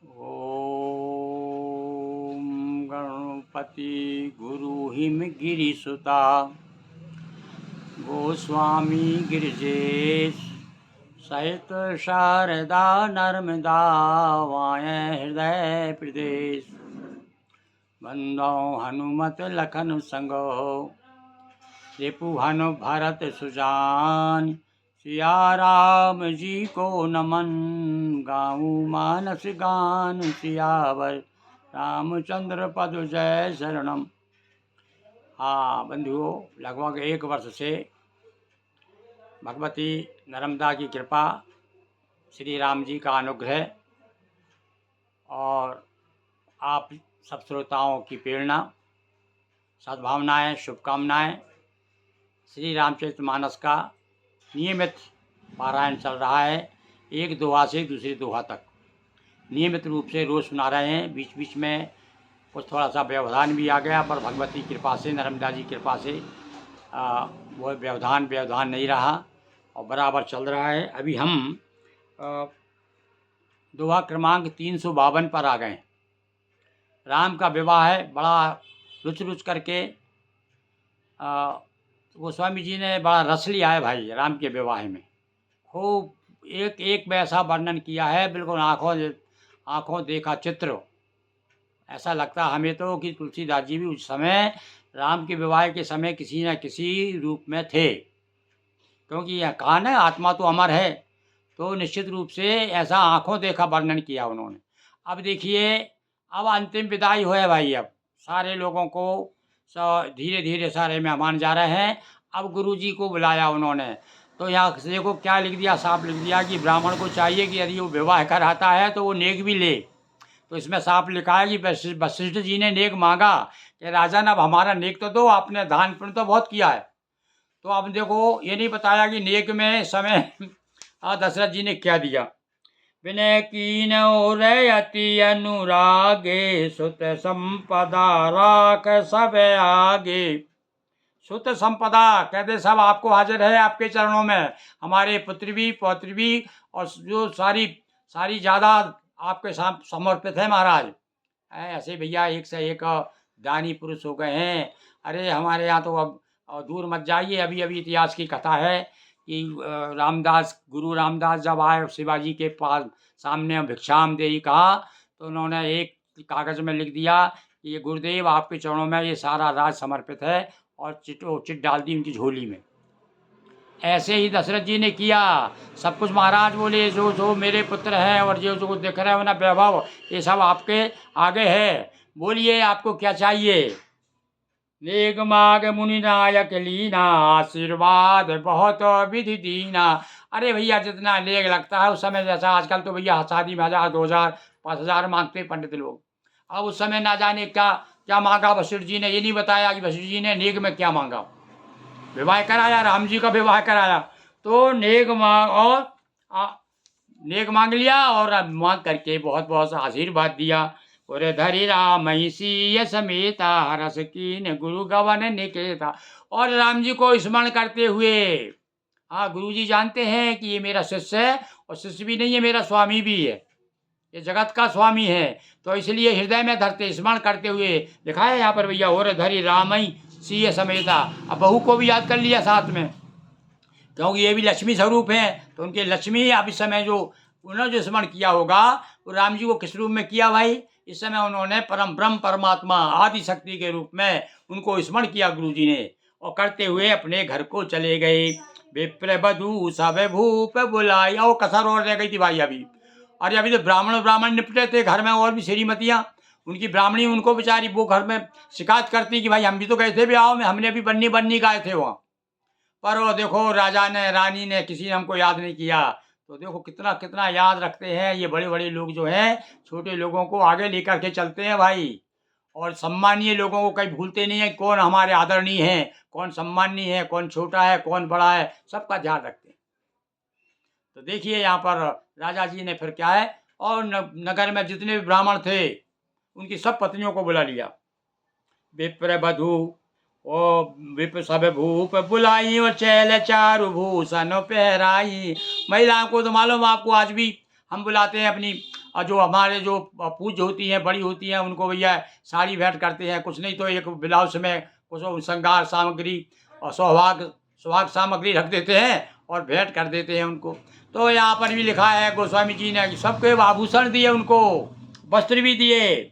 ओम गणपति गुरु him गिरिसुता Goswami Girijesh सहित शारदा नर्मदा वाय हृदय प्रदेश बंदो हनुमत लखन संगो रिपु हनु भरत सुजान सिया राम जी को नमन गाऊं मानस गान सियावर रामचंद्र पद जय शरणम। हाँ बंधुओं, लगभग 1 वर्ष से भगवती नर्मदा की कृपा, श्री राम जी का अनुग्रह और आप सब श्रोताओं की प्रेरणा, सद्भावनाएं, शुभकामनाएं, श्री रामचरितमानस का नियमित पारायण चल रहा है। एक दोहा से दूसरी दोहा तक नियमित रूप से रोज़ सुना रहे हैं। बीच बीच में कुछ थोड़ा सा व्यवधान भी आ गया, पर भगवती कृपा से, नर्मदा जी कृपा से वो व्यवधान नहीं रहा और बराबर चल रहा है। अभी हम दोहा क्रमांक 352 पर आ गए। राम का विवाह है, बड़ा रुच करके गोस्वामी जी ने बड़ा रस लिया है भाई राम के विवाह में। खूब एक एक वैसा वर्णन किया है, बिल्कुल आँखों देखा चित्र। ऐसा लगता हमें तो कि तुलसीदास जी भी उस समय राम के विवाह के समय किसी न किसी रूप में थे, क्योंकि यह कहा ना आत्मा तो अमर है, तो निश्चित रूप से ऐसा आँखों देखा वर्णन किया उन्होंने। अब देखिए, अब अंतिम विदाई हो है भाई। अब सारे लोगों को धीरे धीरे सारे मेहमान जा रहे हैं। अब गुरुजी को बुलाया उन्होंने, तो यहाँ से देखो क्या लिख दिया, साफ लिख दिया कि ब्राह्मण को चाहिए कि यदि वो विवाह कराता है तो वो नेक भी ले। तो इसमें साफ लिखा है कि वशिष्ठ जी ने नेक मांगा कि राजन अब हमारा नेक तो दो, आपने दान पुण्य तो बहुत किया है। तो अब देखो ये नहीं बताया कि नेक में समय दशरथ जी ने क्या दिया। विनय कीन अति अनुरागे सुत संपदा राख सब आगे। सुत संपदा कहते सब आपको हाजिर है आपके चरणों में, हमारे पुत्र भी पौत्र भी और जो सारी जायदाद आपके साथ समर्पित है महाराज। ऐसे भैया एक से एक दानी पुरुष हो गए हैं। अरे हमारे यहाँ तो अब दूर मत जाइए, अभी अभी इतिहास की कथा है कि गुरु रामदास जब आए शिवाजी के पास सामने भिक्षाम देही कहा, तो उन्होंने एक कागज़ में लिख दिया कि ये गुरुदेव आपके चरणों में ये सारा राज समर्पित है, और चिट डाल दी उनकी झोली में। ऐसे ही दशरथ जी ने किया। सब कुछ महाराज बोले जो जो मेरे पुत्र हैं और जो जो दिख रहा है ना वैभव, ये सब आपके आगे है, बोलिए आपको क्या चाहिए। नेक माग मुनि नायक लीना, आशीर्वाद बहुत विधि दीना। अरे भैया जितना लेग लगता है उस समय, जैसा आजकल तो भैया शादी में 1000 2000 5000 मांगते पंडित लोग, अब उस समय ना जाने क्या क्या मांगा वशिष्ठ जी ने। ये नहीं बताया कि वशिष्ठ जी ने नेक में क्या मांगा। विवाह कराया, राम जी का विवाह कराया, तो नेक मांग लिया और मांग करके बहुत बहुत आशीर्वाद दिया। और धरी राम सी समेता रस कीन गुरु गवन निकेता। और राम जी को स्मरण करते हुए, हाँ गुरु जी जानते हैं कि ये मेरा शिष्य है, और शिष्य भी नहीं है, मेरा स्वामी भी है, ये जगत का स्वामी है, तो इसलिए हृदय में धरते स्मरण करते हुए लिखा है यहाँ पर भैया, और धरी रामई सी समेता। अब बहू को भी याद कर लिया साथ में, क्योंकि ये भी लक्ष्मी स्वरूप हैं, तो उनके लक्ष्मी अब इस समय जो उन्होंने जो स्मरण किया होगा वो राम जी को किस रूप में किया भाई। इस समय उन्होंने परम ब्रह्म परमात्मा आदि शक्ति के रूप में उनको स्मरण किया गुरु जी ने, और करते हुए अपने घर को चले गए। विप्र बधू सब भूप बुलाई। और कसर और रह गई थी भाई अभी। अरे अभी तो ब्राह्मण निपटे थे घर में, और भी श्रीमतियाँ उनकी ब्राह्मणी, उनको बेचारी वो घर में शिकायत करती कि भाई हम भी तो गए थे ब्याह में, हमने भी बन्नी गाए थे वहाँ, पर वो देखो राजा ने रानी ने किसी ने हमको याद नहीं किया। तो देखो कितना कितना याद रखते हैं ये बड़े बड़े लोग जो हैं, छोटे लोगों को आगे लेकर के चलते हैं भाई, और सम्मानीय लोगों को कहीं भूलते नहीं है, कौन हमारे आदरणीय है, कौन सम्मानीय है, कौन छोटा है, कौन बड़ा है, सबका ध्यान रखते हैं। तो देखिए यहाँ पर राजा जी ने फिर क्या है, और नगर में जितने भी ब्राह्मण थे उनकी सब पत्नियों को बुला लिया। विप्र बधू ओ विप्र सब भूप बुलाई, और चैल चारु भूषण पहराई। महिलाओं को तो मालूम आपको आज भी हम बुलाते हैं अपनी और जो हमारे जो पूज्य होती हैं, बड़ी होती हैं, उनको भैया साड़ी भेंट करते हैं, कुछ नहीं तो एक ब्लाउज में कुछ वो श्रृंगार सामग्री और सुहाग सुहाग सामग्री रख देते हैं और भेंट कर देते हैं उनको। तो यहाँ पर भी लिखा है गोस्वामी जी ने कि सबके आभूषण दिए उनको, वस्त्र भी दिए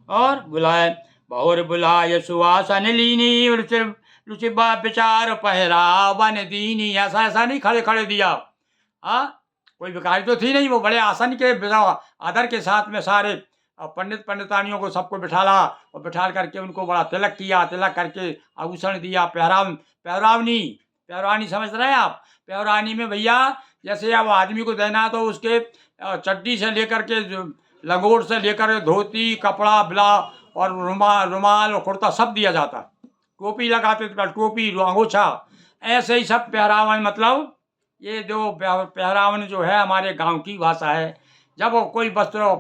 और बुलाए। बहुर बुलाए सुवासन लीनी रुचिबा विचार पहरावन दीनी। ऐसा ऐसा नहीं खड़े खड़े दिया, हाँ कोई भिखारी तो थी नहीं, वो बड़े आसन के आदर के साथ में सारे पंडित पंडितानियों को सबको बिठाला और बिठा करके उनको बड़ा तिलक किया, तिलक करके आभूषण दिया। पहरावनी, पहरवानी समझ रहे हैं आप? पहरवानी में भैया जैसे अब आदमी को देना तो उसके चड्डी से लेकर के लंगोट से लेकर धोती कपड़ा ब्ला और रुमाल और कुर्ता सब दिया जाता। टोपी लगाते थे, टोपी अंगोछा, ऐसे ही सब पहरावन। मतलब ये जो पहरावन जो है हमारे गांव की भाषा है। जब कोई वस्त्र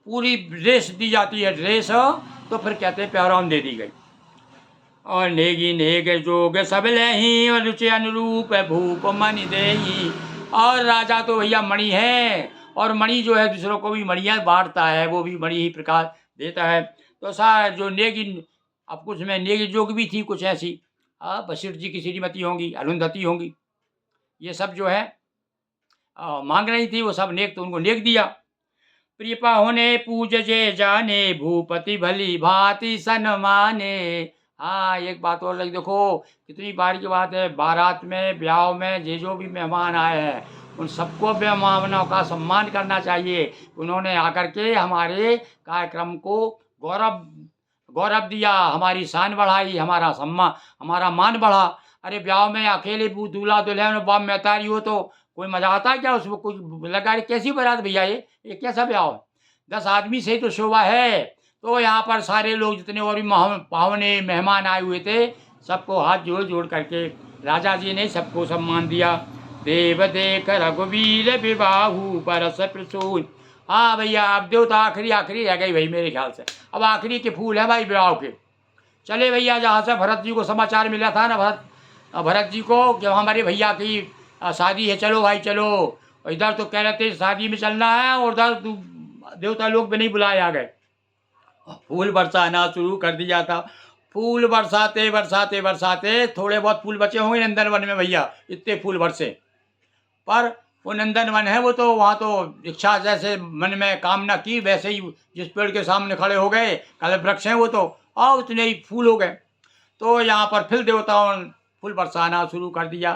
पूरी ड्रेस दी जाती है, ड्रेस तो फिर कहते हैं पहरावन दे दी गई। और नेगी नेग जोग सब लही और रुचि अनुरूप भूप मणि देही। और राजा तो भैया मणि है, और मणि जो है दूसरों को भी मणियाँ बांटता है, वो भी मणि ही प्रकार देता है। तो सा जो नेगी, अब कुछ में नेगी जोग भी थी कुछ ऐसी, बशीर जी की श्रीमती होंगी, अरुंधति होंगी, ये सब जो है मांग रही थी, वो सब नेक तो उनको नेक दिया। प्रिय पाहुने पूज जे जाने भूपति भली भांति सन्माने। हाँ एक बात और लगी, देखो कितनी बार की बात है, बारात में ब्याह में जो भी मेहमान आए हैं उन सबको मेहमानों का सम्मान करना चाहिए। उन्होंने आकर के हमारे कार्यक्रम को गौरव दिया, हमारी शान बढ़ाई, हमारा सम्मान, हमारा मान बढ़ा। अरे ब्याह में अकेले दूल्हा दुल्हन बाप महतारी हो तो कोई मजा आता है क्या? उसमें कुछ लगा कैसी बारात भैया, ये कैसा ब्याह है? 10 आदमी से तो शोभा है। तो यहाँ पर सारे लोग जितने और भी पाहुने मेहमान आए हुए थे सबको हाथ जोड़ जोड़ करके राजा जी ने सबको सम्मान दिया। देव देख रघुवीर विवाहु परस प्रसून। हाँ भैया अब देवता आखिरी रह गई भाई मेरे ख्याल से, अब आखिरी के फूल है भाई विवाह के। चले भैया जहाँ से भरत जी को समाचार मिला था ना, भरत जी को कि हमारे भैया की शादी है, चलो भाई चलो। इधर तो कह रहे थे शादी में चलना है और उधर देवता लोग भी नहीं बुलाए आ गए। फूल बरसाना शुरू कर दिया था। फूल बरसाते बरसाते बरसाते थोड़े बहुत फूल बचे होंगे नंदनवन में भैया, इतने फूल बरसे। पर वो नंदनवन है, वो तो वहाँ तो इच्छा जैसे मन में कामना की वैसे ही जिस पेड़ के सामने खड़े हो गए, कल वृक्ष हैं वो तो उतने ही फूल हो गए। तो यहाँ पर फिर देवताओं ने फूल बरसाना शुरू कर दिया।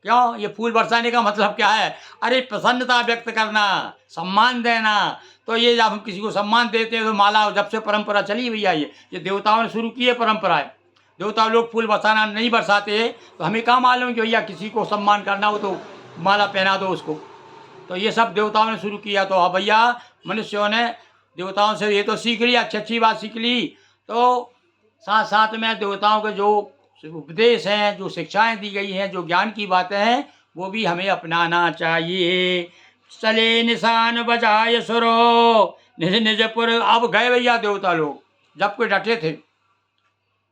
क्यों? ये फूल बरसाने का मतलब क्या है? अरे प्रसन्नता व्यक्त करना, सम्मान देना। तो ये जब हम किसी को सम्मान देते हैं तो माला, जब से परंपरा चली भैया ये देवताओं ने शुरू की है परंपरा है। देवता लोग फूल बरसाना नहीं बरसाते तो हमें क्या मालूम कि भैया किसी को सम्मान करना हो तो माला पहना दो उसको। तो ये सब देवताओं ने शुरू किया। तो हाँ भैया मनुष्यों ने देवताओं से ये तो सीख ली, अच्छी अच्छी बात सीख ली। तो साथ साथ में देवताओं के जो उपदेश हैं, जो शिक्षाएं दी गई हैं, जो ज्ञान की बातें हैं, वो भी हमें अपनाना चाहिए। चले निशान बजाए सुरो निज निजपुर। अब गए भैया देवता लोग, जब कोई डटे थे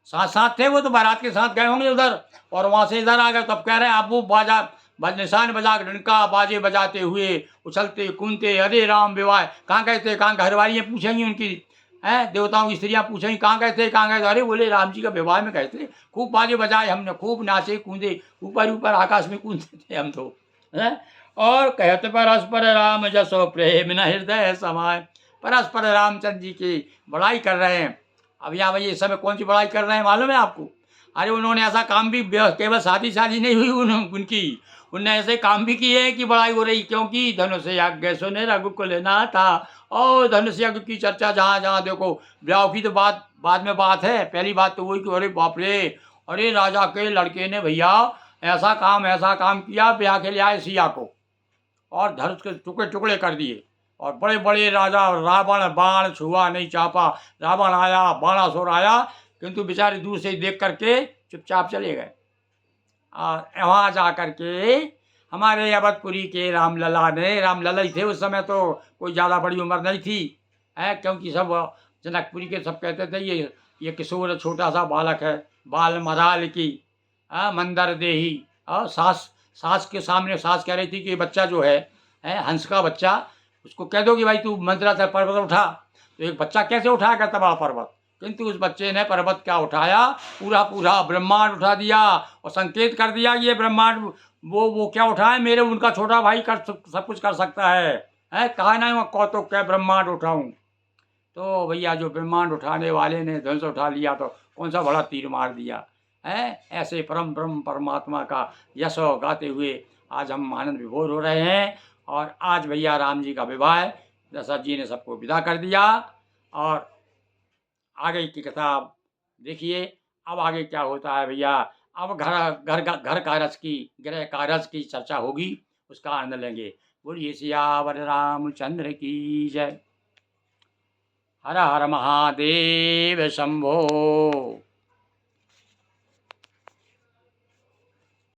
साथ साथ थे, वो तो बारात के साथ गए होंगे उधर और वहाँ से इधर आ गए। तब कह रहे हैं आप वो निशान बजा डंका बाजे बजाते हुए उछलते कूदते अरे राम विवाह। कहाँ गए थे? कहाँ घरवालियाँ पूछेंगी उनकी, हैं देवताओं की स्त्रियाँ पूछेंगी कहाँ गए थे, कहाँ गए थे? अरे बोले राम जी का विवाह में गए थे, खूब बाजे बजाए हमने, खूब नाचे कूदे, ऊपर ऊपर आकाश में कूदते थे हम तो, हैं। और कहते परस्पर राम जसो प्रेम न हृदय समाय। परस्पर रामचंद्र जी की बड़ाई कर रहे हैं। अब यहाँ भैया इस समय कौन सी बड़ाई कर रहे हैं मालूम है आपको? अरे उन्होंने ऐसा काम भी, केवल शादी नहीं हुई उनकी, उनने ऐसे काम भी किए हैं कि बड़ाई हो रही। क्योंकि धनुष यज्ञ सुने रघुकुल लेना था। और धनुष यज्ञ की चर्चा जहाँ जहाँ देखो, ब्याह की तो बात बाद में बात है, पहली बात तो वही कि अरे बाप रे, अरे राजा के लड़के ने भैया ऐसा काम किया, ब्याह के लिए आए सिया को और धनुष के टुकड़े टुकड़े कर दिए। और बड़े बड़े राजा रावण बाण छुआ नहीं चापा, रावण आया बाणासुर आया, किंतु बेचारे दूर से ही देख करके चुपचाप चले गए। और वहाँ जा कर के हमारे अवधपुरी के रामलला ने, रामलला ही थे उस समय, तो कोई ज़्यादा बड़ी उम्र नहीं थी है, क्योंकि सब जनकपुरी के सब कहते थे ये किशोर छोटा सा बालक है, बाल मराल की मंदर देही। और सास के सामने सास कह रही थी कि ये बच्चा जो है हंस का बच्चा उसको कह दो कि भाई तू मंत्रा से पर्वत उठा, तो एक बच्चा कैसे उठाएगा इतना बड़ा पर्वत? किंतु उस बच्चे ने पर्वत क्या उठाया, पूरा पूरा ब्रह्मांड उठा दिया और संकेत कर दिया कि ये ब्रह्मांड वो क्या उठाए, मेरे उनका छोटा भाई सब कुछ कर सकता है कहा नहीं वो कौतुक क्या ब्रह्मांड उठाऊं। तो भैया जो ब्रह्मांड उठाने वाले ने धनुष उठा लिया तो कौन सा बड़ा तीर मार दिया है। ऐसे परम ब्रह्म परमात्मा का यश गाते हुए आज हम आनंद विभोर हो रहे हैं। और आज भैया राम जी का विवाह है, दशरथ जी ने सबको विदा कर दिया। और आगे की कथा आप देखिए, अब आगे क्या होता है भैया। अब घर कारज की गृह कारज की चर्चा होगी, उसका आनंद लेंगे। बोलिए सियावर रामचंद्र की जय। हर हर महादेव शंभो।